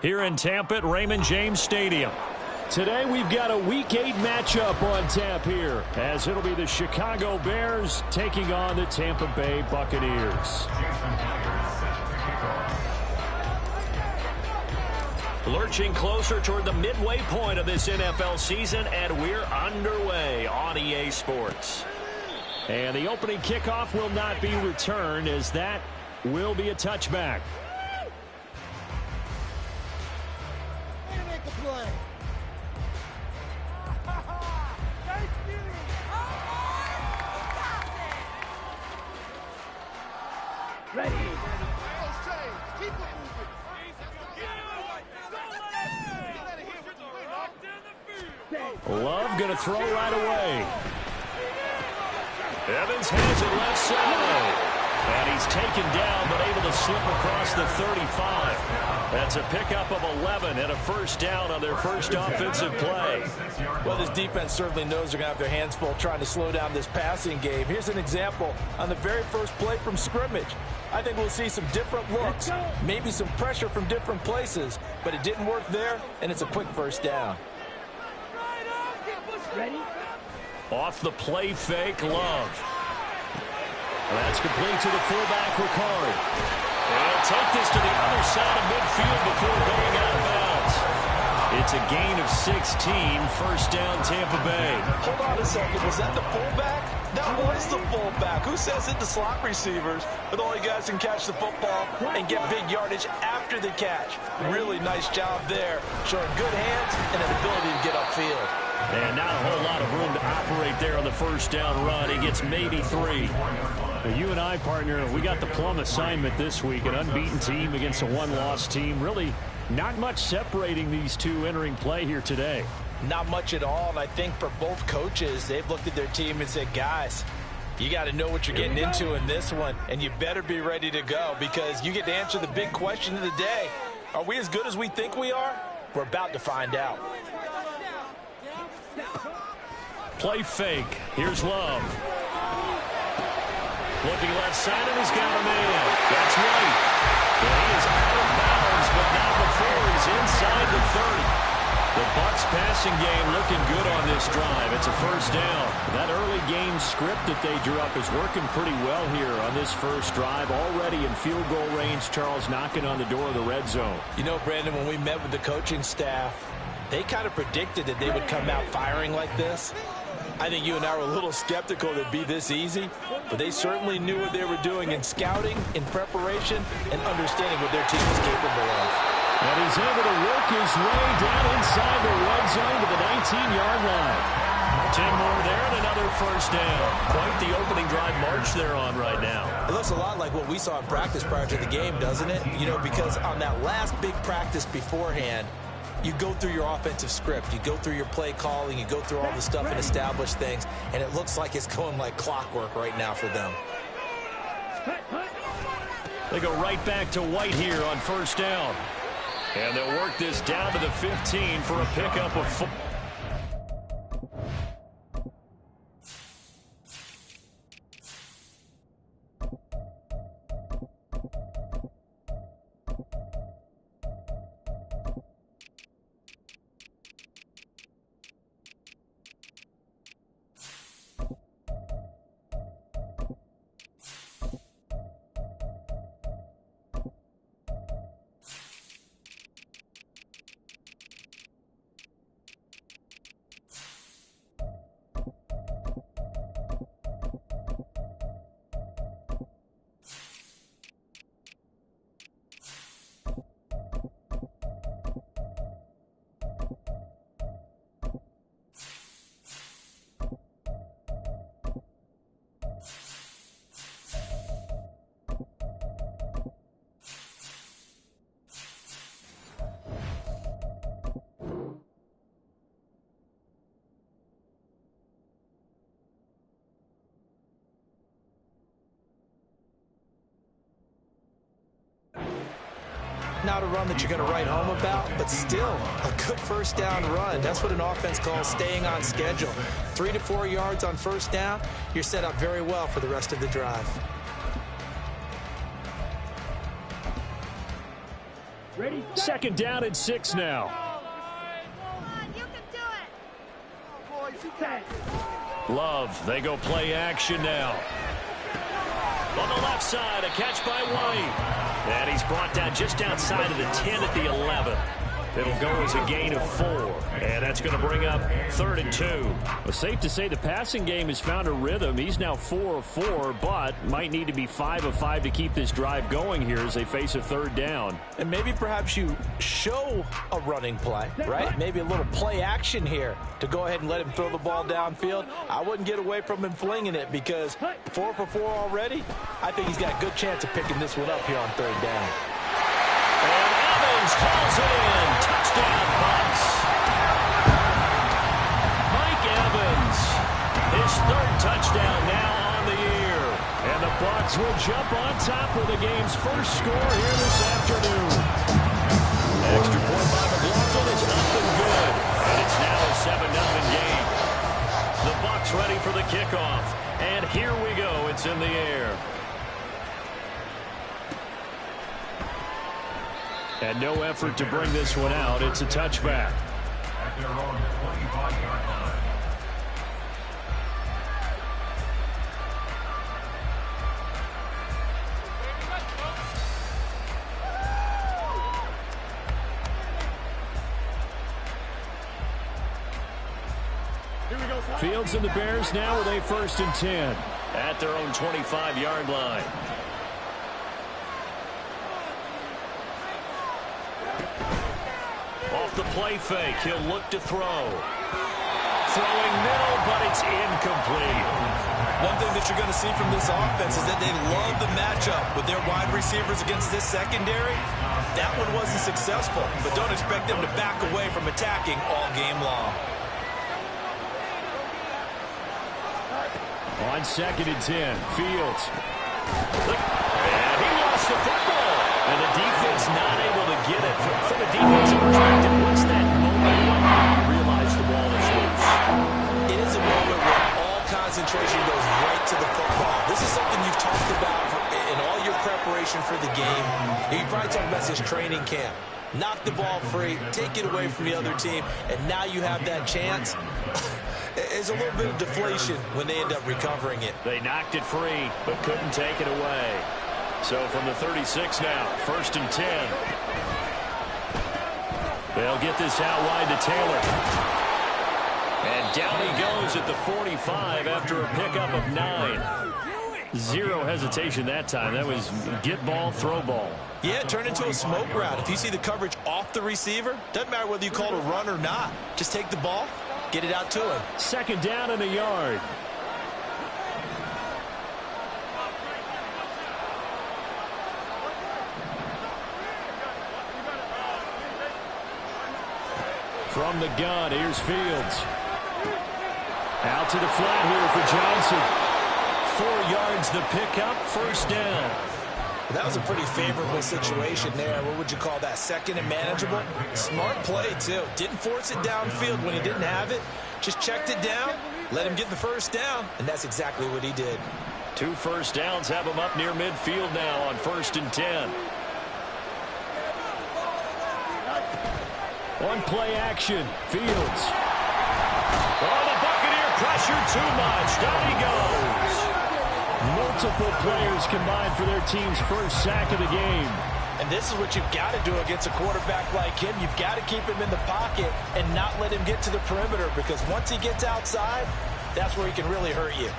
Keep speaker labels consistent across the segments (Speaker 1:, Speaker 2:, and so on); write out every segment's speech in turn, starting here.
Speaker 1: here in Tampa at Raymond James Stadium.
Speaker 2: Today we've got a Week 8 matchup on tap here, as it'll be the Chicago Bears taking on the Tampa Bay Buccaneers.
Speaker 1: Lurching closer toward the midway point of this NFL season, and we're underway on EA Sports.
Speaker 2: And the opening kickoff will not be returned, as that will be a touchback.
Speaker 3: Ready.
Speaker 2: Love going to throw right away.
Speaker 1: Evans has it left side. And he's taken down, but able to slip across the 35. That's a pickup of 11 and a first down on their first offensive play.
Speaker 4: Well, this defense certainly knows they're going to have their hands full trying to slow down this passing game. Here's an example on the very first play from scrimmage. I think we'll see some different looks, maybe some pressure from different places, but it didn't work there, and it's a quick first down.
Speaker 3: Ready?
Speaker 1: Off the play fake, Love. That's complete to the fullback, Ricard. And take this to the other side of midfield before going out of bounds. It's a gain of 16, first down Tampa Bay.
Speaker 4: Hold on a second, was that the fullback? That was the fullback. Who says it to slot receivers? But all you guys can catch the football and get big yardage after the catch. Really nice job there, showing good hands and an ability to get upfield.
Speaker 1: And not a whole lot of room to operate there on the first down run. He gets maybe 3.
Speaker 2: Well, you and I, partner, we got the plum assignment this week. An unbeaten team against a one-loss team. Really not much separating these two entering play here today.
Speaker 4: Not much at all, and I think for both coaches, they've looked at their team and said, guys, you got to know what you're getting into in this one, and you better be ready to go because you get to answer the big question of the day. Are we as good as we think we are? We're about to find out.
Speaker 1: Play fake. Here's Love. Looking left side, and he's got a man. That's right. And he is out of bounds, but not before he's inside the 30. The Bucs passing game looking good on this drive. It's a first down.
Speaker 2: That early game script that they drew up is working pretty well here on this first drive. Already in field goal range, Charles, knocking on the door of the red zone.
Speaker 4: You know, Brandon, when we met with the coaching staff, they kind of predicted that they would come out firing like this. I think you and I were a little skeptical that it'd be this easy, but they certainly knew what they were doing in scouting, in preparation, and understanding what their team was capable of.
Speaker 2: And he's able to work his way down inside the red zone to the 19-yard line.
Speaker 1: 10 more there and another first down. Quite the opening drive march they're on right now.
Speaker 4: It looks a lot like what we saw in practice prior to the game, doesn't it? You know, because on that last big practice beforehand, you go through your offensive script, you go through your play calling, you go through all the stuff and establish things, and it looks like it's going like clockwork right now for them.
Speaker 1: They go right back to White here on first down. And they'll work this down to the 15 for a pickup of 4.
Speaker 4: Not a run that you're going to write home about, but still a good first down run. That's what an offense calls staying on schedule. 3 to 4 yards on first down, you're set up very well for the rest of the drive.
Speaker 3: Ready, set.
Speaker 2: Second down and 6 now.
Speaker 5: You can do it.
Speaker 3: Boys, you can.
Speaker 1: Love, they go play action now. On the left side, a catch by White. And he's brought down just outside of the 10 at the 11. It'll go as a gain of 4. And that's going to bring up 3rd and 2.
Speaker 2: Well, safe to say the passing game has found a rhythm. He's now 4 of 4, but might need to be 5 of 5 to keep this drive going here as they face a 3rd down.
Speaker 4: And maybe perhaps you show a running play, right? Maybe a little play action here to go ahead and let him throw the ball downfield. I wouldn't get away from him flinging it because 4 for 4 already. I think he's got a good chance of picking this one up here on 3rd down.
Speaker 1: And Evans calls it in. Touchdown, Bucs. Mike Evans, his 3rd touchdown now on the year.
Speaker 2: And the Bucs will jump on top with the game's first score here this afternoon.
Speaker 1: Extra point by McLaughlin is up and good. And it's now a 7-0 game. The Bucs ready for the kickoff. And here we go. It's in the air.
Speaker 2: And no effort to bring this one out. It's a touchback.
Speaker 6: At their own 25-yard line.
Speaker 2: Fields and the Bears now with a 1st and 10.
Speaker 1: At their own 25-yard line. Off the play fake, he'll look to throw. Throwing middle, but it's incomplete.
Speaker 4: One thing that you're going to see from this offense is that they love the matchup with their wide receivers against this secondary. That one wasn't successful, but don't expect them to back away from attacking all game long.
Speaker 2: On 2nd and 10, Fields.
Speaker 1: And he lost the football. And the defense not able to get it. From a defensive perspective, what's that moment when you realize the ball is loose?
Speaker 4: It is a moment where all concentration goes right to the football. This is something you've talked about in all your preparation for the game. You probably talked about this training camp. Knock the ball free, take it away from the other team, and now you have that chance. There's a little bit of deflation when they end up recovering it.
Speaker 1: They knocked it free, but couldn't take it away. So from the 36 now, 1st and 10. They'll get this out wide to Taylor. And down he goes at the 45 after a pickup of 9.
Speaker 2: Zero hesitation that time. That was get ball, throw ball.
Speaker 4: Yeah, turn into a smoke route. If you see the coverage off the receiver, doesn't matter whether you call it a run or not. Just take the ball, get it out to him.
Speaker 2: 2nd down and a yard. From the gun, here's Fields. Out to the flat here for Johnson. 4 yards the pickup, 1st down.
Speaker 4: That was a pretty favorable situation there. What would you call that? 2nd and manageable? Smart play, too. Didn't force it downfield when he didn't have it. Just checked it down, let him get the 1st down, and that's exactly what he did.
Speaker 1: 2 first downs have him up near midfield now on 1st and 10.
Speaker 2: On play action, Fields.
Speaker 1: Oh, the Buccaneer pressure too much. Down he goes.
Speaker 2: Multiple players combined for their team's first sack of the game.
Speaker 4: And this is what you've got to do against a quarterback like him. You've got to keep him in the pocket and not let him get to the perimeter, because once he gets outside, that's where he can really hurt you.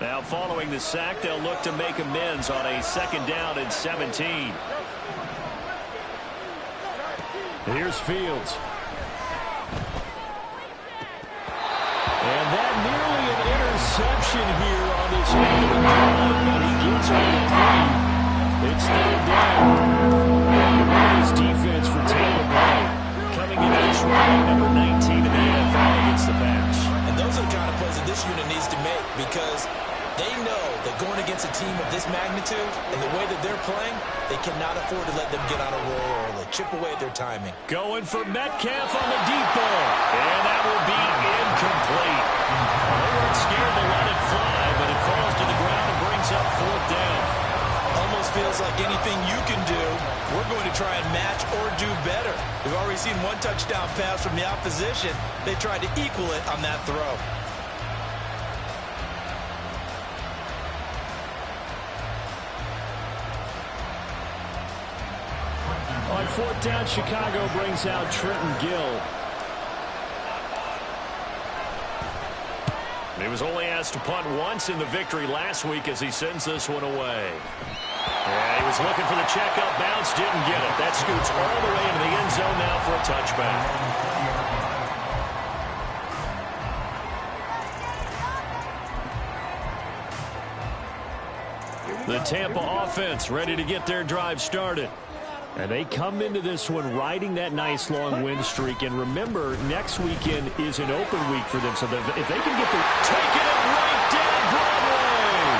Speaker 1: Now following the sack, they'll look to make amends on a 2nd down and 17.
Speaker 2: Here's Fields. And that nearly an interception here on this opening drive, but he gets a reprieve. It's 3rd down. Nice defense for Taylor Bay.
Speaker 1: Coming into this run, number 19 in the NFL against the pass.
Speaker 4: And those are the kind of plays that this unit needs to make, because They know that going against a team of this magnitude and the way that they're playing, they cannot afford to let them get on a roll early. Chip away at their timing.
Speaker 2: Going for Metcalf on the deep ball. And that will be incomplete. They weren't scared to let it fly, but it falls to the ground and brings up 4th down.
Speaker 4: Almost feels like anything you can do, we're going to try and match or do better. We've already seen one touchdown pass from the opposition. They tried to equal it on that throw.
Speaker 2: On 4th down, Chicago brings out Trenton Gill. He was only asked to punt once in the victory last week as he sends this one away. Yeah, he was looking for the checkup bounce, didn't get it. That scoots all the way into the end zone now for a touchback. The Tampa offense ready to get their drive started. And they come into this one riding that nice long win streak. And remember, next weekend is an open week for them. So if they can get the... Taking it right down Broadway!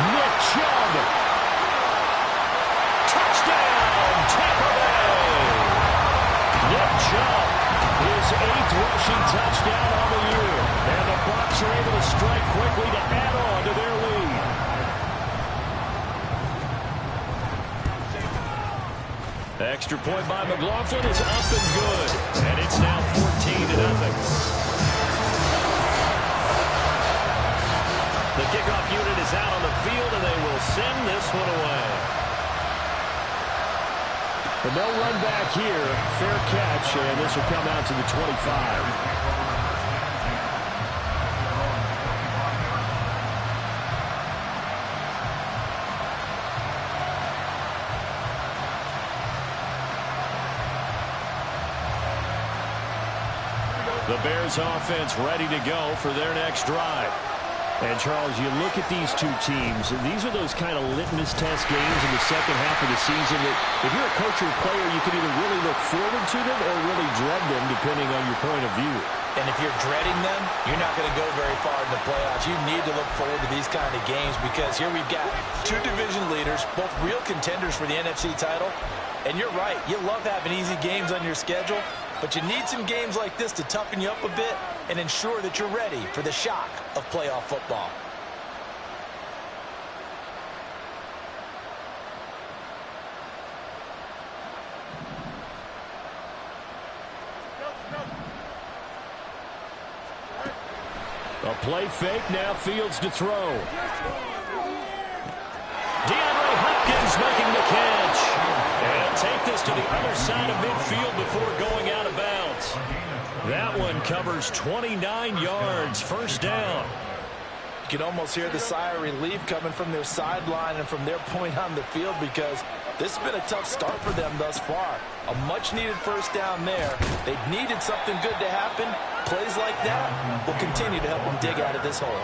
Speaker 2: Nick Chubb! Touchdown, Tampa Bay! Nick Chubb, his 8th rushing touchdown on the year. And the Bucs are able to strike quickly to add on to their lead. Extra point by McLaughlin is up and good. And it's now 14-0. The kickoff unit is out on the field, and they will send this one away. And they'll run back here. Fair catch, and this will come out to the 25. The Bears offense ready to go for their next drive. And, Charles, you look at these two teams, and these are those kind of litmus test games in the second half of the season that if you're a coach or a player, you can either really look forward to them or really dread them, depending on your point of view.
Speaker 4: And if you're dreading them, you're not going to go very far in the playoffs. You need to look forward to these kind of games because here we've got two division leaders, both real contenders for the NFC title. And you're right, you love having easy games on your schedule. But you need some games like this to toughen you up a bit and ensure that you're ready for the shock of playoff football.
Speaker 2: A play fake, now Fields to throw. DeAndre Hopkins making the catch. And take this to the other side of midfield before going out of bounds. That one covers 29 yards, 1st down.
Speaker 4: You can almost hear the sigh of relief coming from their sideline and from their point on the field because this has been a tough start for them thus far. A much-needed 1st down there. They needed something good to happen. Plays like that will continue to help them dig out of this hole.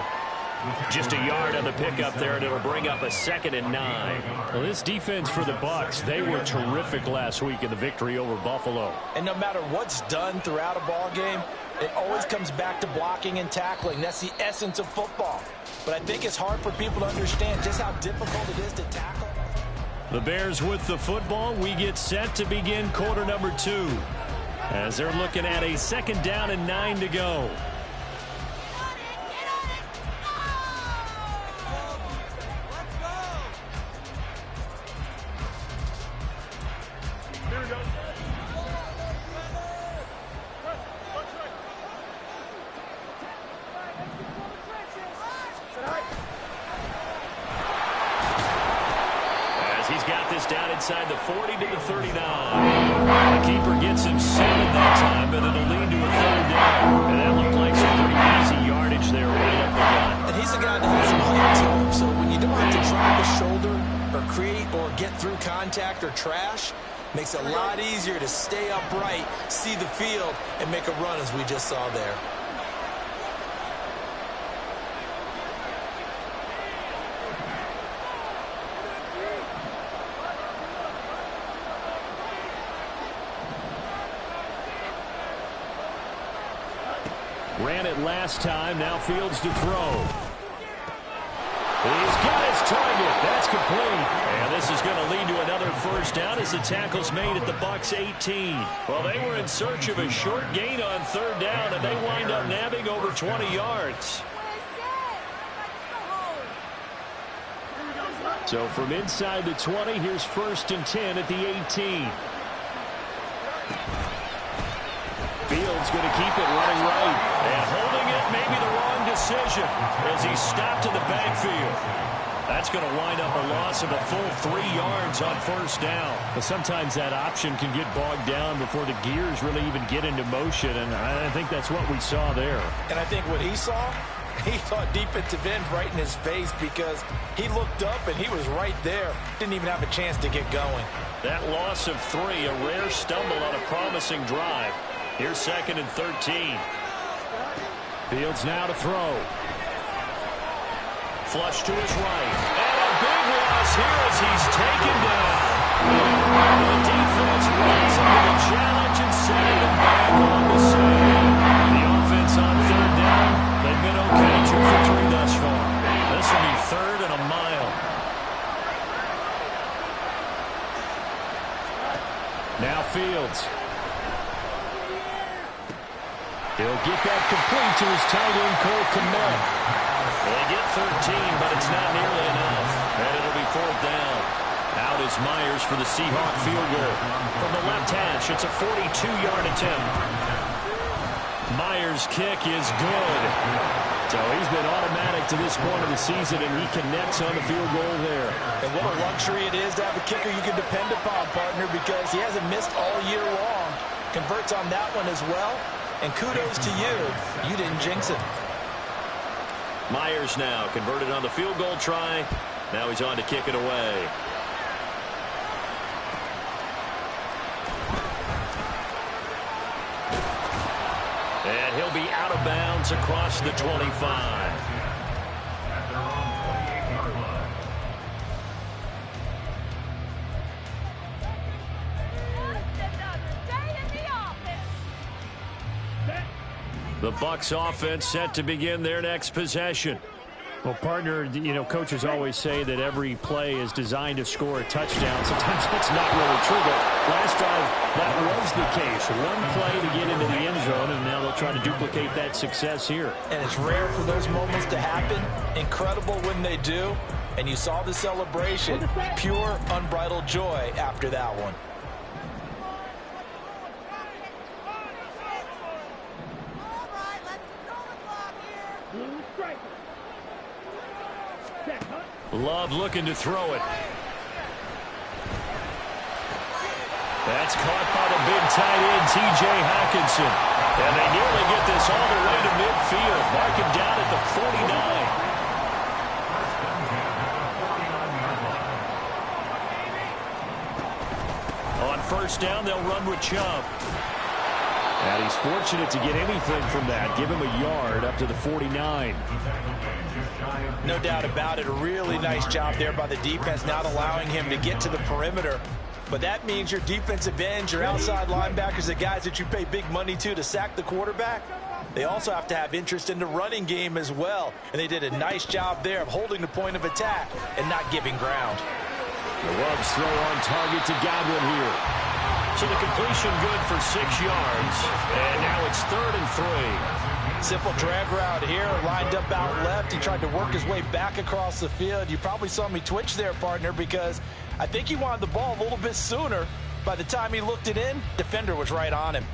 Speaker 2: Just a yard on the pickup there, and it'll bring up a 2nd and 9. Well, this defense for the Bucs, they were terrific last week in the victory over Buffalo.
Speaker 4: And no matter what's done throughout a ball game, it always comes back to blocking and tackling. That's the essence of football. But I think it's hard for people to understand just how difficult it is to tackle.
Speaker 2: The Bears with the football. We get set to begin quarter number 2. As they're looking at a 2nd down and 9 to go. Inside the 40 to the 39. The keeper gets him 7 that time, but it'll lead to a 3rd down. And that looked like some pretty easy yardage there right up the gut.
Speaker 4: And he's a guy that has some height to him, so when you don't have to drop a shoulder or create or get through contact or trash, makes it a lot easier to stay upright, see the field, and make a run as we just saw there.
Speaker 2: Ran it last time, now Fields to throw. He's got his target. That's complete. And this is going to lead to another first down as the tackle's made at the Bucs 18.
Speaker 1: Well, they were in search of a short gain on third down, and they wind up nabbing over 20 yards.
Speaker 2: So from inside the 20, here's 1st and 10 at the 18. Fields going to keep it running right.
Speaker 1: And holding it, maybe the wrong decision as he stopped in the backfield. That's going to wind up a loss of a full 3 yards on first down.
Speaker 2: But sometimes that option can get bogged down before the gears really even get into motion, and I think that's what we saw there.
Speaker 4: And I think what he saw, he saw defensive end right in his face because he looked up and he was right there. Didn't even have a chance to get going.
Speaker 1: That loss of 3, a rare stumble on a promising drive. Here's 2nd and 13.
Speaker 2: Fields now to throw.
Speaker 1: Flush to his right. And a big loss here as he's taken down. The defense rising to the challenge and sending him back on the save. The offense on third down. They've been okay, 2 for 3 thus far. This will be 3rd and a mile.
Speaker 2: Now Fields. He'll get that complete to his tight end, Cole Kmet.
Speaker 1: They get 13, but it's not nearly enough. And it'll be 4th down. Out is Myers for the Seahawk field goal. From the left hash, it's a 42-yard attempt. Myers' kick is good.
Speaker 2: So he's been automatic to this point of the season, and he connects on the field goal there.
Speaker 4: And what a luxury it is to have a kicker you can depend upon, partner, because he hasn't missed all year long. Converts on that one as well. And kudos to you. You didn't jinx it.
Speaker 1: Myers now converted on the field goal try. Now he's on to kick it away. And he'll be out of bounds across the 25. The Bucs offense set to begin their next possession.
Speaker 2: Well, partner, you know, coaches always say that every play is designed to score a touchdown. Sometimes that's not really true, but last drive, that was the case. One play to get into the end zone, and now they'll try to duplicate that success here.
Speaker 4: And it's rare for those moments to happen. Incredible when they do. And you saw the celebration. Pure, unbridled joy after that one.
Speaker 1: Love looking to throw it. That's caught by the big tight end, T.J. Hockenson. And they nearly get this all the way to midfield. Mark him down at the 49. On first down, they'll run with Chubb.
Speaker 2: And he's fortunate to get anything from that. Give him a yard up to the 49.
Speaker 4: No doubt about it. A really nice job there by the defense, not allowing him to get to the perimeter. But that means your defensive ends, your outside linebackers, the guys that you pay big money to sack the quarterback, they also have to have interest in the running game as well. And they did a nice job there of holding the point of attack and not giving ground.
Speaker 2: The Love's throw on target to Godwin here.
Speaker 1: So the completion good for 6 yards. And now it's 3rd and 3.
Speaker 4: Simple drag route here, lined up out left. He tried to work his way back across the field. You probably saw me twitch there, partner, because I think he wanted the ball a little bit sooner. By the time he looked it in, defender was right on him.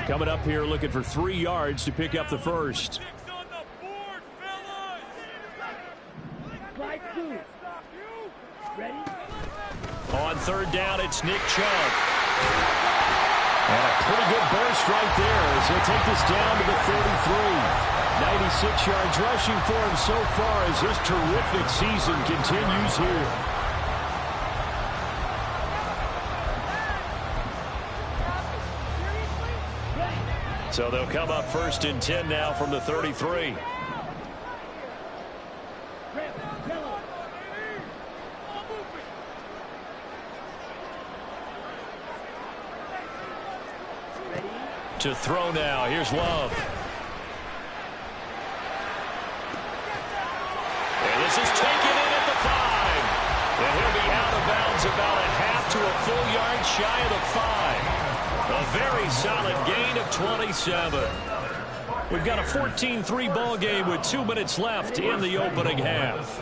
Speaker 2: Coming up here looking for 3 yards to pick up the first.
Speaker 1: On third down, it's Nick Chubb.
Speaker 2: And a pretty good burst right there as he'll take this down to the 33. 96 yards rushing for him so far as his terrific season continues here.
Speaker 1: So they'll come up 1st and 10 now from the 33. To throw now. Here's Love. This is taken in at the 5. And he'll be out of bounds about a half to a full yard shy of the 5. A very solid gain of 27. We've got a 14-3 ball game with 2 minutes left in the opening half.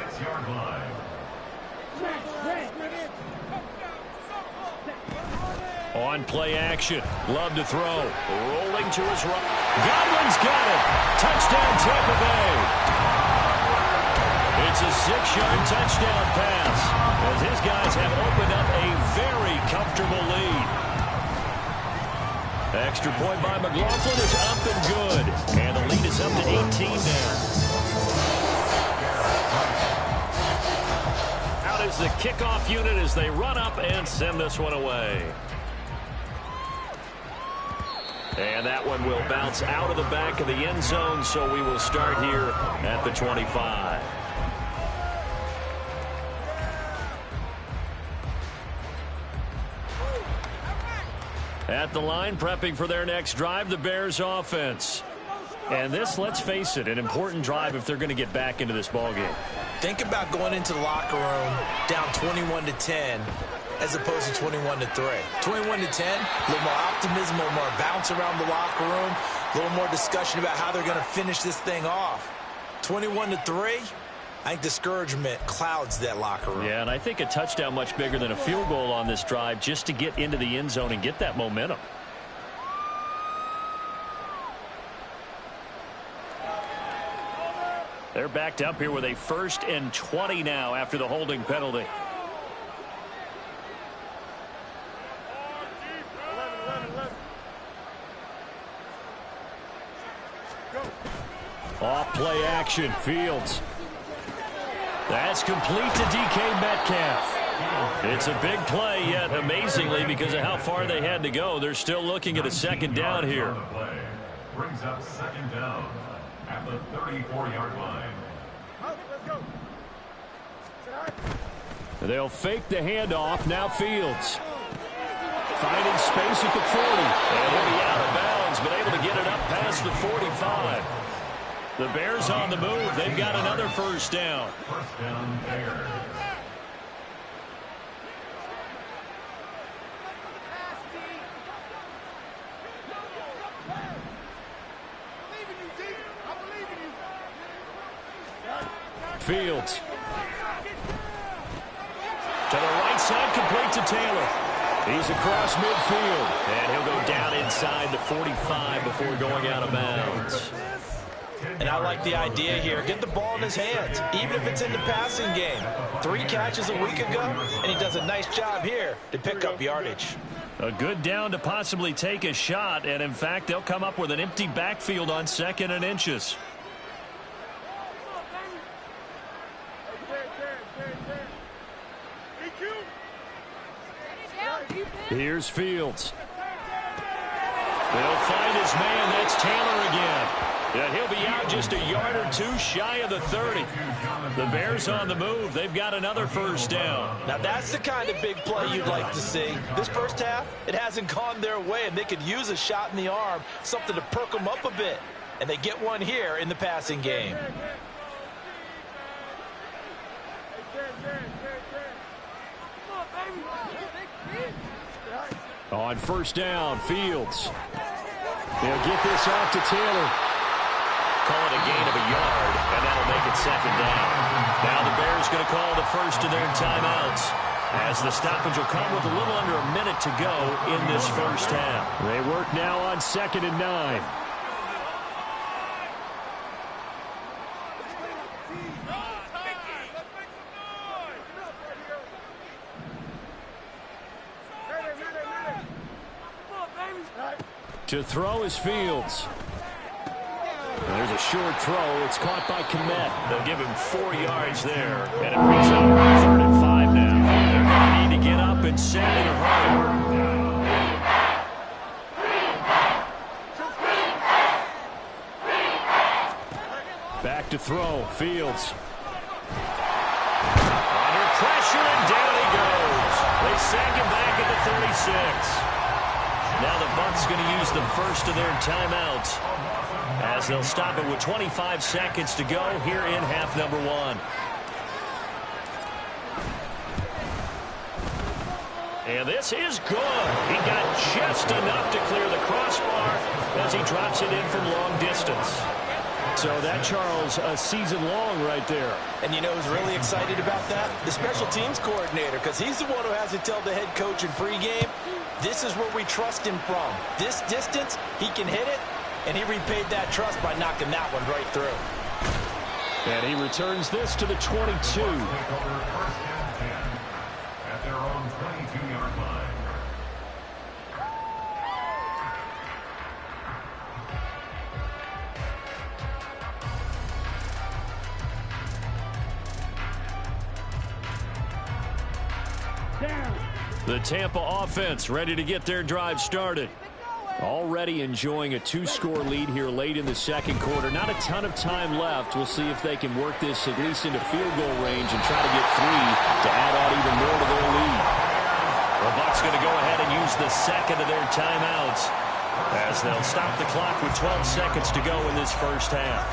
Speaker 1: On play action. Love to throw. Rolling to his right. Godwin's got it. Touchdown Tampa Bay. It's a 6-yard touchdown pass as his guys have opened up a very comfortable lead. Extra point by McLaughlin is up and good. And the lead is up to 18 now. Out is the kickoff unit as they run up and send this one away. And that one will bounce out of the back of the end zone, so we will start here at the 25. At the line, prepping for their next drive, the Bears offense. And this, let's face it, an important drive if they're going to get back into this ballgame.
Speaker 4: Think about going into the locker room down 21-10 as opposed to 21-3. 21-10, a little more optimism, a little more bounce around the locker room, a little more discussion about how they're going to finish this thing off. 21-3, I think discouragement clouds that locker room.
Speaker 1: Yeah, and I think a touchdown much bigger than a field goal on this drive just to get into the end zone and get that momentum. They're backed up here with a 1st and 20 now after the holding penalty. Off play action. Fields. That's complete to DK Metcalf. It's a big play, yet amazingly, because of how far they had to go, they're still looking at a 2nd down here.
Speaker 6: Brings up 2nd down at the 34-yard line.
Speaker 1: They'll fake the handoff. Now Fields. Finding space at the 40. And he'll be out of bounds, but able to get it up past the 45. The Bears on the move. They've got another 1st down.
Speaker 6: 1st down, Bears.
Speaker 1: Fields. To the right side, complete to Taylor. He's across midfield. And he'll go down inside the 45 before going out of bounds.
Speaker 4: And I like the idea here. Get the ball in his hands, even if it's in the passing game. 3 catches a week ago, and he does a nice job here to pick up yardage.
Speaker 1: A good down to possibly take a shot, and in fact, they'll come up with an empty backfield on 2nd and inches. Here's Fields. They'll find his man. That's Taylor again. And he'll be out just a yard or 2 shy of the 30. The Bears on the move. They've got another 1st down.
Speaker 4: Now that's the kind of big play you'd like to see. This first half, it hasn't gone their way, and they could use a shot in the arm, something to perk them up a bit. And they get one here in the passing game.
Speaker 1: On 1st down, Fields. They'll get this off to Taylor. Call it a gain of a yard, and that'll make it 2nd down. Now the Bears going to call the first of their timeouts, as the stoppage will come with a little under a minute to go in this 1st half. They work now on 2nd and 9. To throw is Fields. And there's a short throw. It's caught by Kmet. They'll give him 4 yards there. And it brings up 3rd and 5 now. They're going to need to get up and set in a hurry. Back to throw. Fields. Under pressure, and down he goes. They sack him back at the 36. Now the Bucs going to use the first of their timeouts, as they'll stop it with 25 seconds to go here in half number 1. And this is good. He got just enough to clear the crossbar as he drops it in from long distance.
Speaker 2: So that, Charles, a season long right there.
Speaker 4: And you know who's really excited about that? The special teams coordinator, because he's the one who has to tell the head coach in pregame, this is where we trust him from. This distance, he can hit it, and he repaid that trust by knocking that one right through.
Speaker 2: And he returns this to the 22.
Speaker 6: Take over first and 10 at their own 22-yard line.
Speaker 2: The Tampa offense ready to get their drive started. Already enjoying a 2-score lead here late in the second quarter. Not a ton of time left. We'll see if they can work this at least into field goal range and try to get 3 to add on even more to their lead.
Speaker 1: The Bucs going to go ahead and use the second of their timeouts as they'll stop the clock with 12 seconds to go in this first half.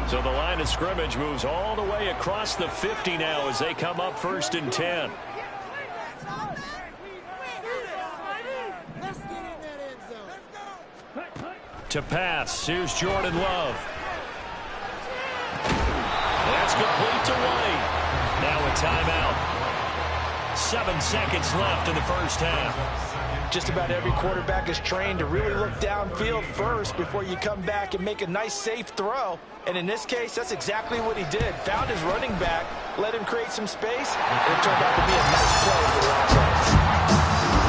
Speaker 1: So the line of scrimmage moves all the way across the 50 now as they come up 1st and 10.
Speaker 2: To pass, here's Jordan Love.
Speaker 1: That's complete to White. Now a timeout. 7 seconds left in the first half.
Speaker 4: Just about every quarterback is trained to really look downfield first before you come back and make a nice, safe throw. And in this case, that's exactly what he did. Found his running back, let him create some space, and it turned out to be a nice play for the offense.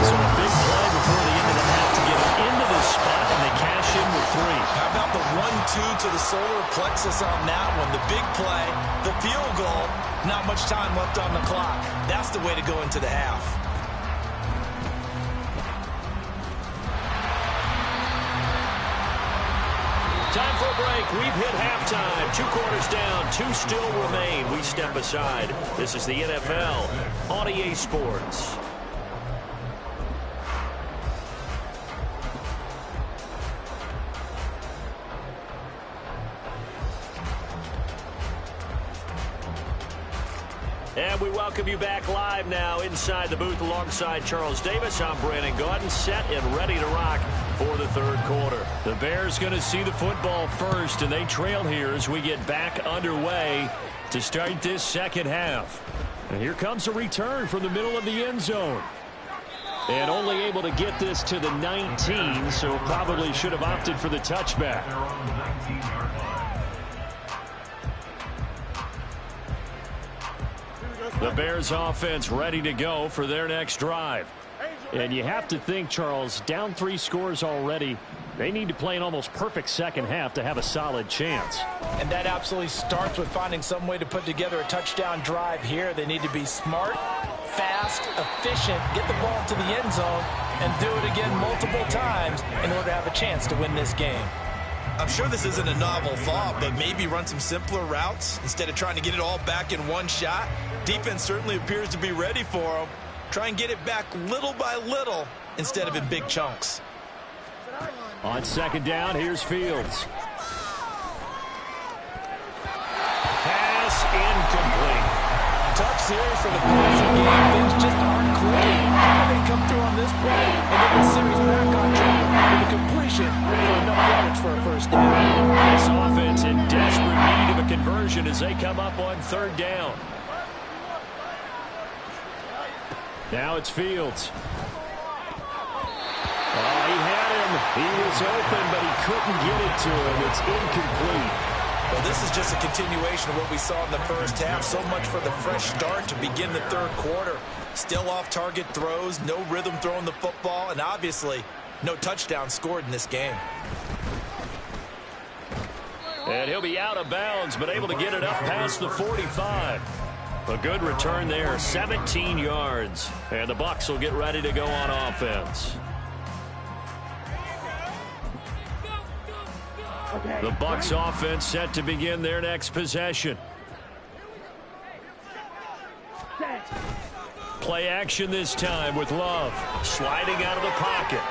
Speaker 1: So a big play before the end of the half to get him into this spot, and they cash in with 3.
Speaker 4: How about the 1-2 to the solar plexus on that one? The big play, the field goal, not much time left on the clock. That's the way to go into the half.
Speaker 1: Time for a break. We've hit halftime. 2 quarters down. 2 still remain. We step aside. This is the NFL on EA Sports. And we welcome you back live now inside the booth alongside Charles Davis. I'm Brandon Gaudin, set and ready to rock for the third quarter.
Speaker 2: The Bears going to see the football first, and they trail here as we get back underway to start this second half. And here comes a return from the middle of the end zone. And only able to get this to the 19, so probably should have opted for the touchback.
Speaker 6: Their own 19-yard line.
Speaker 2: The Bears offense ready to go for their next drive. And you have to think, Charles, down 3 scores already. They need to play an almost perfect second half to have a solid chance.
Speaker 4: And that absolutely starts with finding some way to put together a touchdown drive here. They need to be smart, fast, efficient, get the ball to the end zone, and do it again multiple times in order to have a chance to win this game. I'm sure this isn't a novel thought, but maybe run some simpler routes instead of trying to get it all back in one shot. Defense certainly appears to be ready for them. Try and get it back little by little instead of in big chunks.
Speaker 2: On second down, here's Fields.
Speaker 1: Pass incomplete.
Speaker 4: Tough series for the passing game. Things just aren't clicking. They come through on this play and get the series back on track with a completion for enough yards for a first down.
Speaker 2: This offense in desperate need of a conversion as they come up on third down. Now it's Fields. Oh, he had him. He was open, but he couldn't get it to him. It's incomplete.
Speaker 4: Well, this is just a continuation of what we saw in the first half. So much for the fresh start to begin the third quarter. Still off-target throws, no rhythm throwing the football, and obviously no touchdown scored in this game.
Speaker 2: And he'll be out of bounds, but able to get it up past the 45. A good return there, 17 yards. And the Bucs will get ready to go on offense. The Bucs offense set to begin their next possession. Play action this time with Love. Sliding out of the pocket.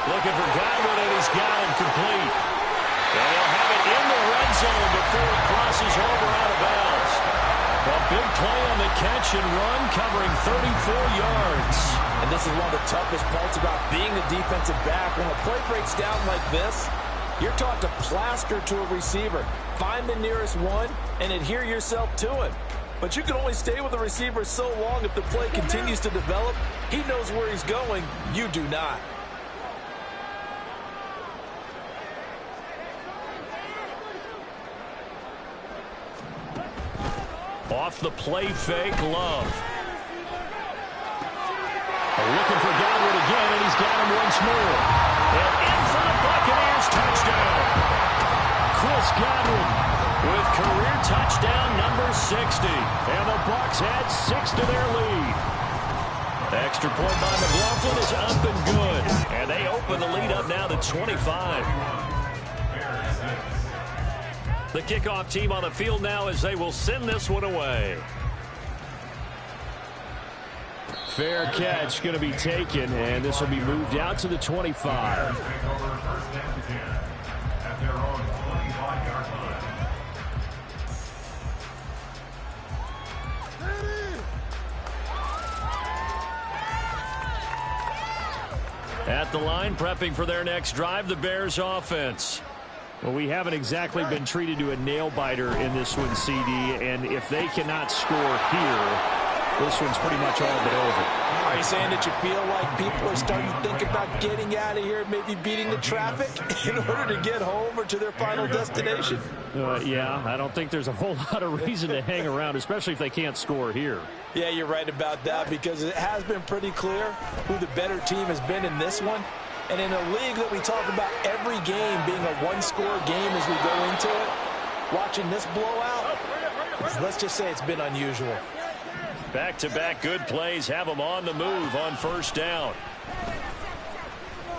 Speaker 2: Looking for Godwin, and he's got him complete. And he'll have it in the red zone before it crosses over out of bounds. A big play on the catch and run, covering 34 yards.
Speaker 4: And this is one of the toughest parts about being a defensive back. When a play breaks down like this, you're taught to plaster to a receiver. Find the nearest one and adhere yourself to it. But you can only stay with the receiver so long if the play continues to develop. He knows where he's going. You do not.
Speaker 2: Off the play fake, Love. Looking for Godwin again, and he's got him once more. And in for the Buccaneers, touchdown. Chris Godwin with career touchdown number 60. And the Bucs add 6 to their lead. Extra point by McLaughlin is up and good. And they open the lead up now to 25. The kickoff team on the field now as they will send this one away. Fair catch going to be taken, and this will be moved out to the 25. At the line, prepping for their next drive, the Bears offense. Well, we haven't exactly been treated to a nail-biter in this one, CD, and if they cannot score here, this one's pretty much all but over.
Speaker 4: Are you saying that you feel like people are starting to think about getting out of here, maybe beating the traffic in order to get home or to their final destination?
Speaker 2: Yeah, I don't think there's a whole lot of reason to hang around, especially if they can't score here.
Speaker 4: Yeah, you're right about that, because it has been pretty clear who the better team has been in this one. And in a league that we talk about every game being a one-score game as we go into it, watching this blowout, let's just say it's been unusual.
Speaker 2: Back-to-back good plays have them on the move on first down.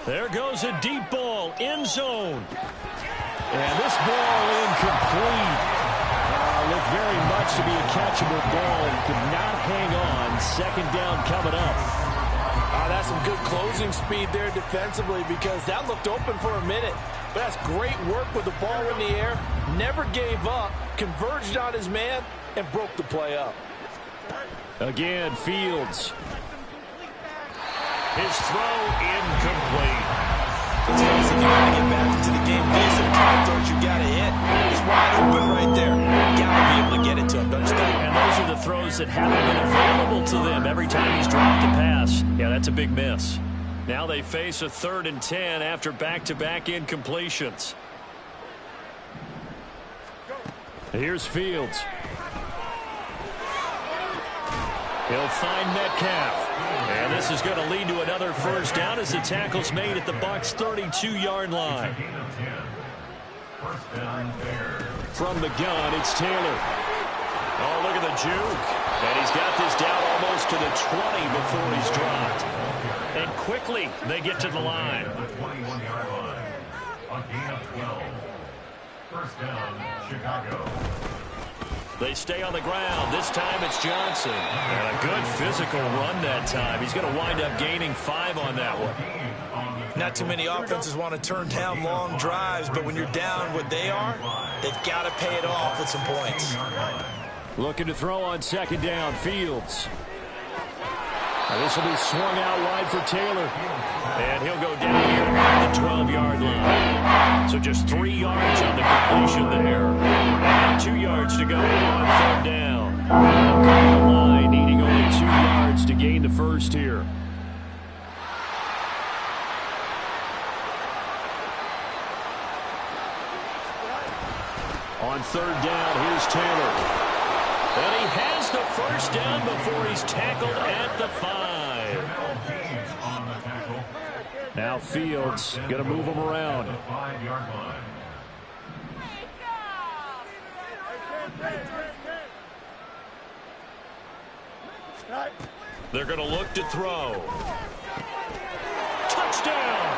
Speaker 2: There goes a deep ball, end zone. And this ball incomplete. Looked very much to be a catchable ball. Could not hang on. Second down coming up.
Speaker 4: That's some good closing speed there defensively, because that looked open for a minute. But that's great work with the ball in the air. Never gave up, converged on his man, and broke the play up.
Speaker 2: Again, Fields. His throw incomplete.
Speaker 4: It's easy to get back into the game. These are the throws you got to hit. He's wide open right there. You got to be able to get it to him, don't you think?
Speaker 2: And those are the throws that haven't been available to them every time he's dropped the pass. Yeah, that's a big miss. Now they face a 3rd and 10 after back-to-back incompletions. Here's Fields. He'll find Metcalf. And this is going to lead to another first down as the tackle's made at the Bucs' 32-yard line. From the gun, it's Taylor. Oh, look at the juke. And he's got this down almost to the 20 before he's dropped. And quickly, they get to the line.
Speaker 6: First down, Chicago.
Speaker 2: They stay on the ground. This time it's Johnson. And a good physical run that time. He's going to wind up gaining 5 on that one.
Speaker 4: Not too many offenses want to turn down long drives, but when you're down what they are, they've got to pay it off with some points.
Speaker 2: Looking to throw on second down, Fields. Now this will be swung out wide for Taylor. And he'll go down here at the 12-yard line. So just 3 yards on the completion there. And 2 yards to go on 3rd down. Coming the line, needing only 2 yards to gain the first here. On 3rd down, here's Taylor. And he has the first down before he's tackled at the 5. Now Fields going to move him around. They're going to look to throw. Touchdown!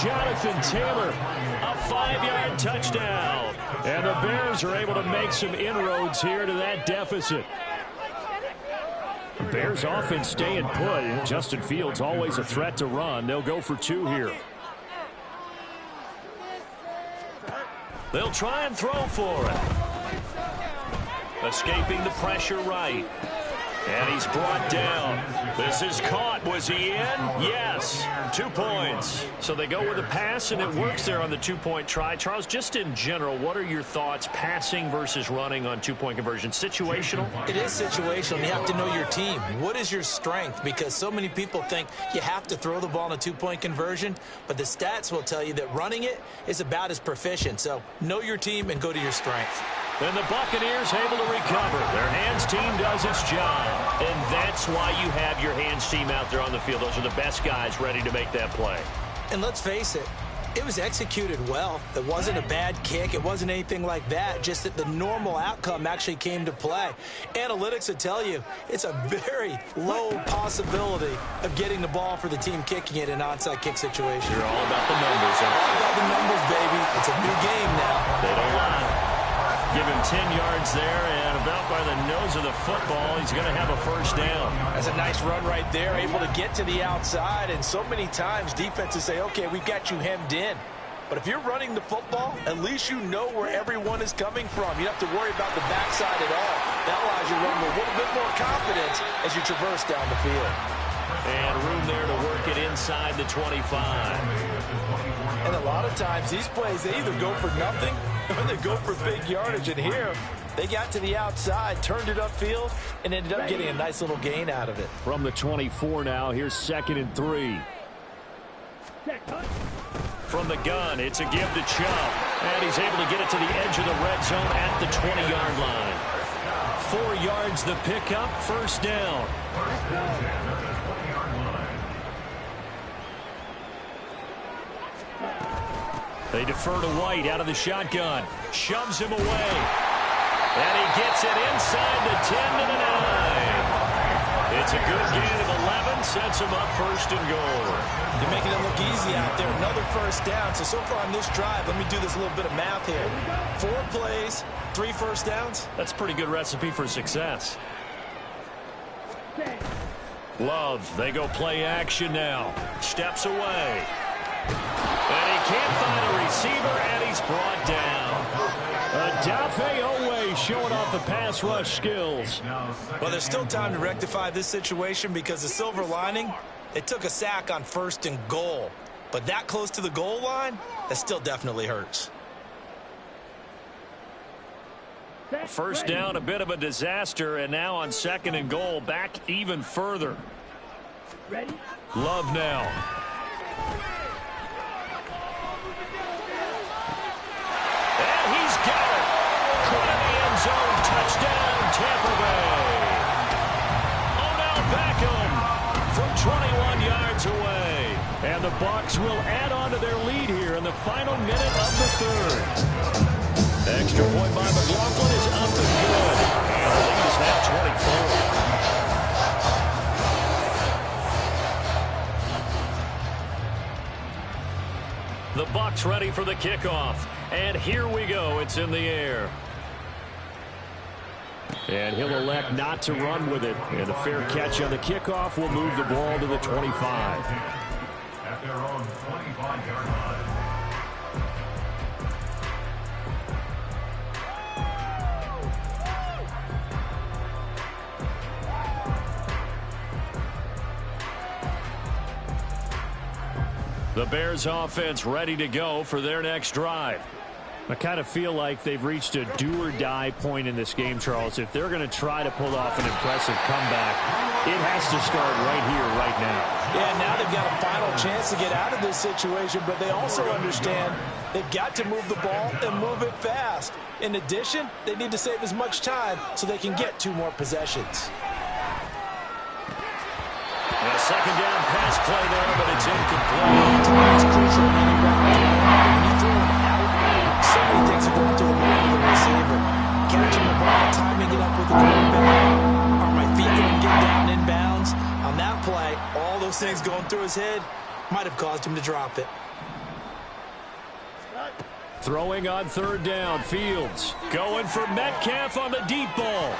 Speaker 2: Jonathan Taylor, a 5-yard touchdown. And the Bears are able to make some inroads here to that deficit. The Bears offense staying put. Justin Fields always a threat to run. They'll go for 2 here. They'll try and throw for it.
Speaker 1: Escaping the pressure right. And he's brought down. This is caught. Was he in? Yes. 2 points. So they go with a pass, and it works there on the two-point try. Charles, just in general, what are your thoughts passing versus running on two-point conversion? Situational?
Speaker 4: It is situational. You have to know your team. What is your strength? Because so many people think you have to throw the ball in a two-point conversion, but the stats will tell you that running it is about as proficient. So know your team and go to your strength.
Speaker 1: And the Buccaneers able to recover. Their hands team does its job. And that's why you have your hands team out there on the field. Those are the best guys ready to make that play.
Speaker 4: And let's face it, it was executed well. It wasn't a bad kick. It wasn't anything like that. Just that the normal outcome actually came to play. Analytics would tell you it's a very low possibility of getting the ball for the team kicking it in an onside kick situation.
Speaker 1: You're all about the numbers.
Speaker 4: All about the numbers, baby. It's a new game now.
Speaker 1: They don't lie. Give him 10 yards there, and about by the nose of the football, he's going to have a first down.
Speaker 4: That's a nice run right there, able to get to the outside, and so many times defenses say, okay, we've got you hemmed in. But if you're running the football, at least you know where everyone is coming from. You don't have to worry about the backside at all. That allows you to run with a little bit more confidence as you traverse down the field.
Speaker 1: And room there to work it inside the 25.
Speaker 4: And a lot of times, these plays, they either go for nothing or they go for big yardage. And here, they got to the outside, turned it upfield, and ended up getting a nice little gain out of it.
Speaker 2: From the 24 now, here's 2nd and 3.
Speaker 1: From the gun, it's a give to Chubb. And he's able to get it to the edge of the red zone at the 20-yard line. 4 yards the pickup, first down. They defer to White out of the shotgun. Shoves him away. And he gets it inside the 10 to the 9. It's a good gain of 11. Sets him up first and goal.
Speaker 4: They're making it look easy out there. Another first down. So far on this drive, let me do this little bit of math here. 4 plays, 3 first downs.
Speaker 1: That's a pretty good recipe for success. Love, they go play action now. Steps away. And he can't find a receiver, and he's brought down.
Speaker 2: Odafe Oweh showing off the pass rush skills.
Speaker 4: Well, there's still time to rectify this situation because the silver lining, they took a sack on 1st and goal. But that close to the goal line, that still definitely hurts.
Speaker 1: First down, a bit of a disaster, and now on 2nd and goal, back even further. Love now. He's got it. Caught in the end zone. Touchdown, Tampa Bay. Odell Beckham from 21 yards away. And the Bucs will add on to their lead here in the final minute of the 3rd. Extra point by McLaughlin is up and good. And the lead is now 24. The Bucs ready for the kickoff. And here we go. It's in the air.
Speaker 2: And he'll elect not to run with it. And a fair catch on the kickoff will move the ball to the 25.
Speaker 6: At their own 25-yard line.
Speaker 1: The Bears offense ready to go for their next drive.
Speaker 2: I kind of feel like they've reached a do-or-die point in this game, Charles. If they're going to try to pull off an impressive comeback, it has to start right here, right now.
Speaker 4: Yeah, now they've got a final chance to get out of this situation, but they also understand they've got to move the ball and move it fast. In addition, they need to save as much time so they can get 2 more possessions.
Speaker 1: And a 2nd down pass play there, but it's incomplete.
Speaker 4: It's crucial when you run the ball. When you throw it out, so many things are going through the mind of the receiver. Catching the ball, timing it up with the quarterback. Are my feet going to get down inbounds? On that play, all those things going through his head might have caused him to drop it.
Speaker 2: Throwing on 3rd down, Fields.
Speaker 1: Going for Metcalf on the deep ball.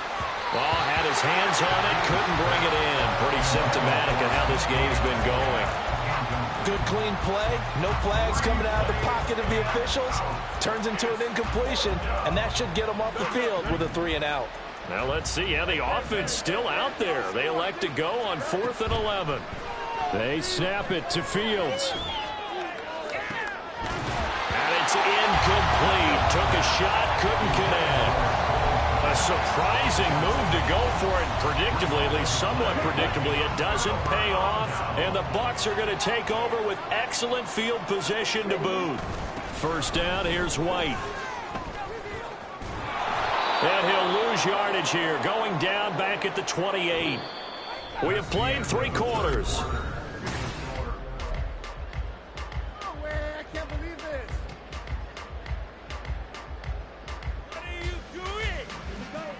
Speaker 1: Ball had his hands on it, couldn't bring it in. Pretty symptomatic of how this game's been going.
Speaker 4: Good clean play, no flags coming out of the pocket of the officials. Turns into an incompletion, and that should get them off the field with a 3 and out.
Speaker 1: Now let's see how the offense still out there. They elect to go on 4th and 11.
Speaker 2: They snap it to Fields.
Speaker 1: And it's incomplete. Took a shot, couldn't connect. A surprising move to go for it. Predictably, at least somewhat predictably, it doesn't pay off. And the Bucs are going to take over with excellent field position to boot. First down, here's White. And he'll lose yardage here, going down back at the 28. We have played 3 quarters.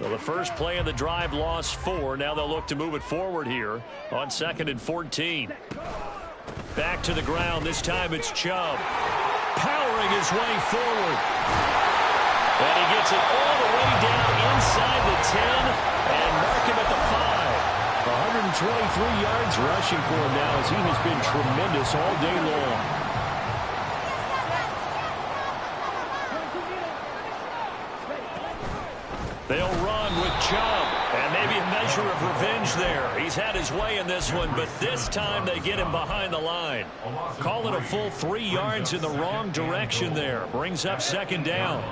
Speaker 1: Well, the first play of the drive lost 4. Now they'll look to move it forward here on 2nd and 14. Back to the ground. This time it's Chubb. Powering his way forward. And he gets it all the way down inside the 10 and mark him at the 5.
Speaker 2: 123 yards rushing for him now as he has been tremendous all day long.
Speaker 1: They'll run with Chubb, and maybe a measure of revenge there. He's had his way in this one, but this time they get him behind the line. Call it a full 3 yards in the wrong direction there. Brings up 2nd down.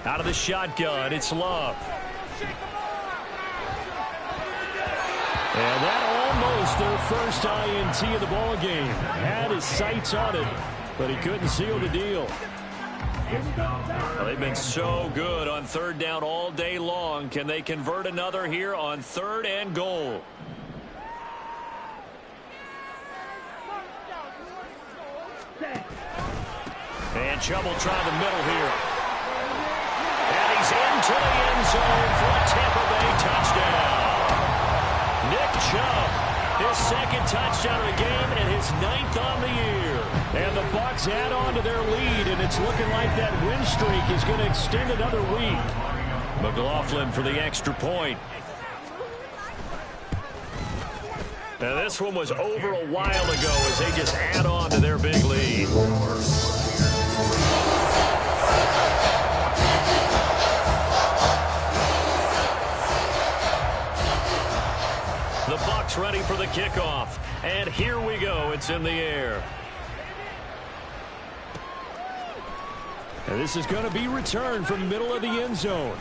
Speaker 1: Out of the shotgun, it's Love.
Speaker 2: And that almost their first INT of the ball game. Had his sights on it, but he couldn't seal the deal.
Speaker 1: Well, they've been so good on 3rd down all day long. Can they convert another here on 3rd and goal? And Chubb will try the middle here. And he's into the end zone for a Tampa Bay touchdown. Nick Chubb, his 2nd touchdown of the game and his 9th on the year.
Speaker 2: And the Bucs add on to their lead, and it's looking like that win streak is going to extend another week.
Speaker 1: McLaughlin for the extra point. Now this one was over a while ago as they just add on to their big lead. The Bucs ready for the kickoff. And here we go. It's in the air.
Speaker 2: And this is going to be returned from middle of the end zone.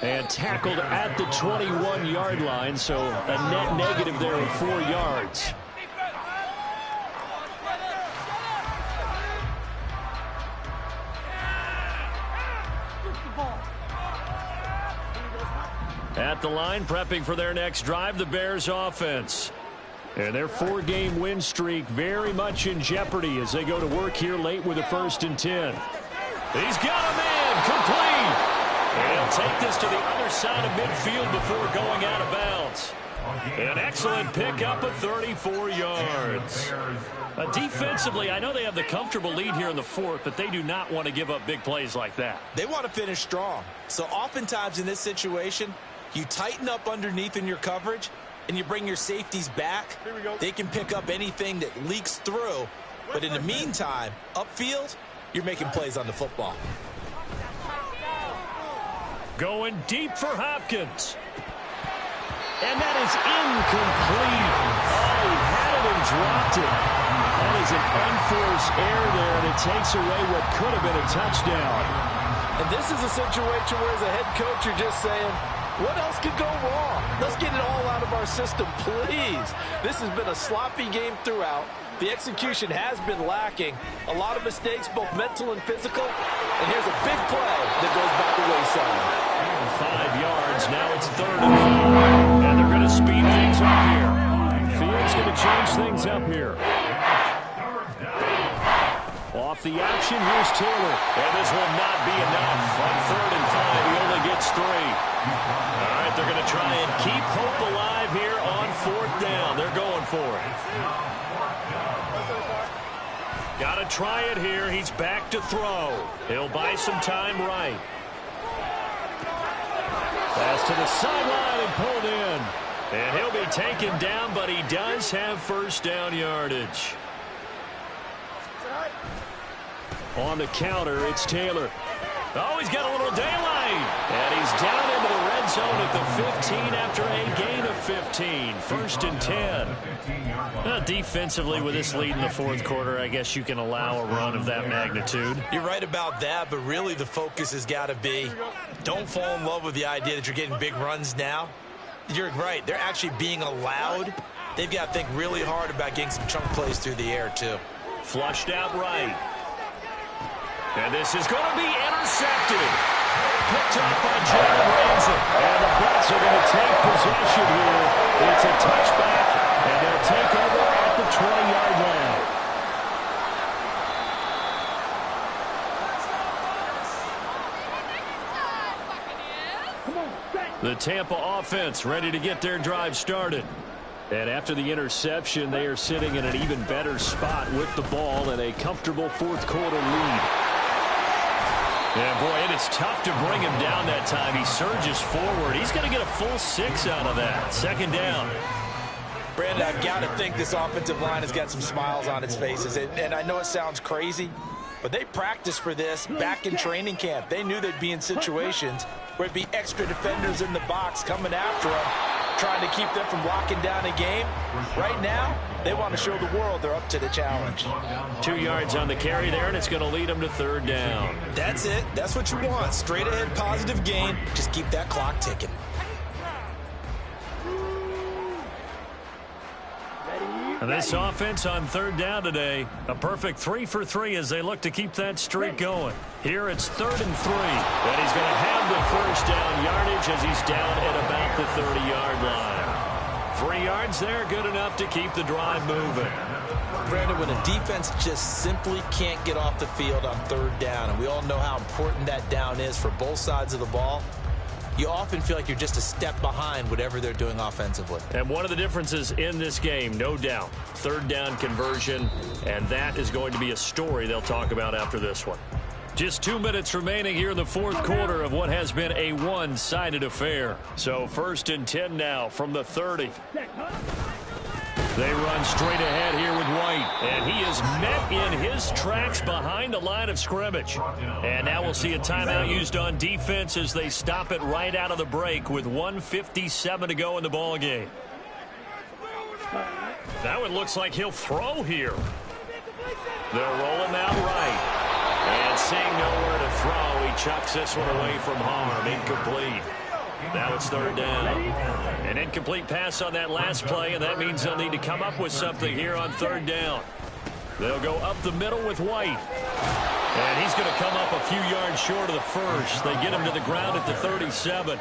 Speaker 2: And tackled at the 21-yard line, so a net negative there of 4 yards.
Speaker 1: At the line, prepping for their next drive, the Bears offense.
Speaker 2: And their 4-game win streak very much in jeopardy as they go to work here late with a 1st and 10.
Speaker 1: He's got a man, complete. And he'll take this to the other side of midfield before going out of bounds. An excellent pickup of 34 yards. Defensively, I know they have the comfortable lead here in the 4th, but they do not want to give up big plays like that.
Speaker 4: They want to finish strong. So oftentimes in this situation, you tighten up underneath in your coverage, and you bring your safeties back. They can pick up anything that leaks through. But in the meantime, upfield, you're making plays on the football.
Speaker 1: Going deep for Hopkins. And that is incomplete. Oh, he had it and dropped it. That is an unforced error there, and it takes away what could have been a touchdown.
Speaker 7: And this is a situation where as a head coach you're just saying, what else could go wrong? Let's get it all out of our system, please. This has been a sloppy game throughout. The execution has been lacking. A lot of mistakes, both mental and physical. And here's a big play that goes by the wayside.
Speaker 1: 5 yards. Now it's 3rd and 4. And they're going to speed things up here.
Speaker 2: Fields going to change things up here. Off the action, here's Taylor.
Speaker 1: And this will not be enough. On 3rd and 5, he only gets 3. All right, they're going to try and keep hope alive here on 4th down. They're going for it. Got to try it here. He's back to throw. He'll buy some time right.
Speaker 2: Pass to the sideline and pulled in. And he'll be taken down, but he does have first down yardage. On the counter, it's Taylor. Oh, he's got a little daylight. And he's down into the red zone at the 15 after a gain of 15. First and 10. Defensively, with this lead in the fourth quarter, I guess you can allow a run of that magnitude.
Speaker 4: You're right about that, but really the focus has got to be don't fall in love with the idea that you're getting big runs now. You're right. They're actually being allowed. They've got to think really hard about getting some chunk plays through the air, too.
Speaker 2: Flushed out right. And this is going to be intercepted. Picked up by Jalen Ramsey. And the Bucs are going to take possession here. It's a touchback, and they'll take over at the 20-yard line. The Tampa offense ready to get their drive started. And after the interception, they are sitting in an even better spot with the ball and a comfortable fourth quarter lead. Yeah, boy, it is tough to bring him down that time. He surges forward. He's going to get a full 6 out of that. Second down.
Speaker 4: Brandon, I've got to think this offensive line has got some smiles on its faces. And I know it sounds crazy, but they practiced for this back in training camp. They knew they'd be in situations where it'd be extra defenders in the box coming after them, trying to keep them from locking down a game. Right now, they want to show the world they're up to the challenge.
Speaker 2: 2 yards on the carry there, and it's going to lead them to third down.
Speaker 4: That's it. That's what you want. Straight ahead positive gain. Just keep that clock ticking.
Speaker 2: And this offense on third down today, a perfect 3 for 3 as they look to keep that streak going. Here it's 3rd and 3, and he's going to have the first down yardage as he's down at about the 30-yard line. 3 yards there, good enough to keep the drive moving.
Speaker 4: Brandon, when a defense just simply can't get off the field on third down, and we all know how important that down is for both sides of the ball, you often feel like you're just a step behind whatever they're doing offensively.
Speaker 2: And one of the differences in this game, no doubt, third down conversion, and that is going to be a story they'll talk about after this one. Just 2 minutes remaining here in the fourth quarter of what has been a one-sided affair. So 1st and 10 now from the 30. They run straight ahead here with White, and he is met in his tracks behind the line of scrimmage. And now we'll see a timeout used on defense as they stop it right out of the break with 1:57 to go in the ballgame. That one looks like he'll throw here. They'll roll him out right. And seeing nowhere to throw, he chucks this one away from harm. Incomplete. Now it's third down. An incomplete pass on that last play, and that means they'll need to come up with something here on third down. They'll go up the middle with White. And he's going to come up a few yards short of the first. They get him to the ground at the 37.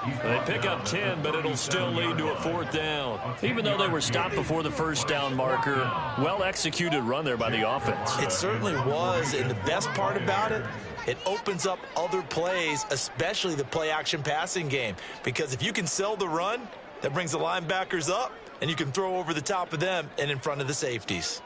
Speaker 2: They pick up 10, but it'll still lead to a fourth down. Even though they were stopped before the first down marker, well-executed run there by the offense.
Speaker 4: It certainly was, and the best part about it, it opens up other plays, especially the play-action passing game. Because if you can sell the run, that brings the linebackers up, and you can throw over the top of them and in front of the safeties.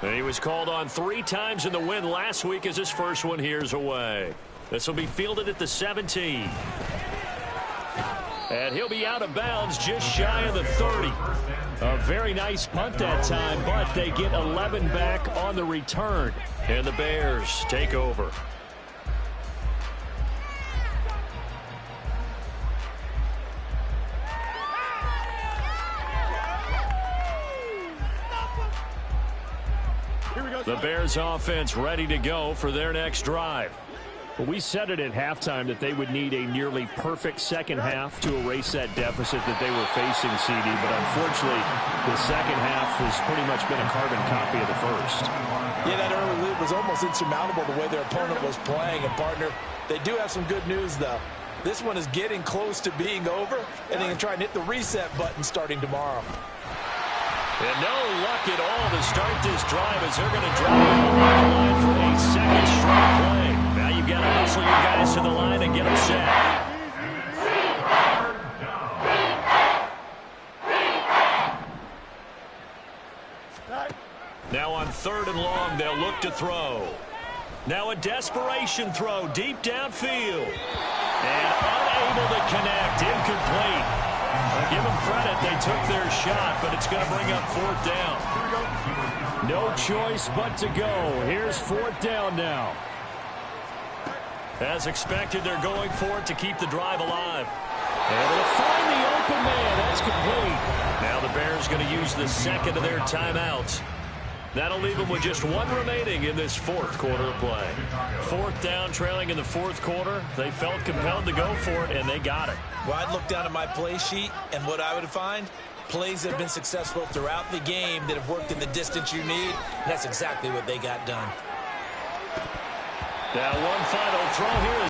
Speaker 2: And he was called on 3 times in the win last week as his first one here's away. This will be fielded at the 17. And he'll be out of bounds just shy of the 30. A very nice punt that time, but they get 11 back on the return. And the Bears take over. The Bears offense ready to go for their next drive. Well, we said it at halftime that they would need a nearly perfect second half to erase that deficit that they were facing, CD. But unfortunately, the second half has pretty much been a carbon copy of the first.
Speaker 4: Yeah, that early lead was almost insurmountable the way their opponent was playing. And, partner, they do have some good news, though. This one is getting close to being over, and they can try and hit the reset button starting tomorrow.
Speaker 2: And no luck at all to start this drive as they're going to drive the line for a second straight play. Now you've got to hustle your guys to the line and get them set.
Speaker 4: back to throw.
Speaker 1: Now a desperation throw deep downfield. And unable to connect. Incomplete. I'll give them credit. They took their shot, but it's going to bring up 4th down.
Speaker 2: No choice but to go. Here's 4th down now.
Speaker 1: As expected, they're going for it to keep the drive alive.
Speaker 2: And they'll find the open man. That's complete.
Speaker 1: Now the Bears going to use the second of their timeouts. That'll leave them with just 1 remaining in this 4th quarter of play. 4th down, trailing in the 4th quarter. They felt compelled to go for it, and they got it.
Speaker 4: Well, I'd look down at my play sheet, and what I would find, plays that have been successful throughout the game that have worked in the distance you need. And that's exactly what they got done.
Speaker 1: Now one final throw here.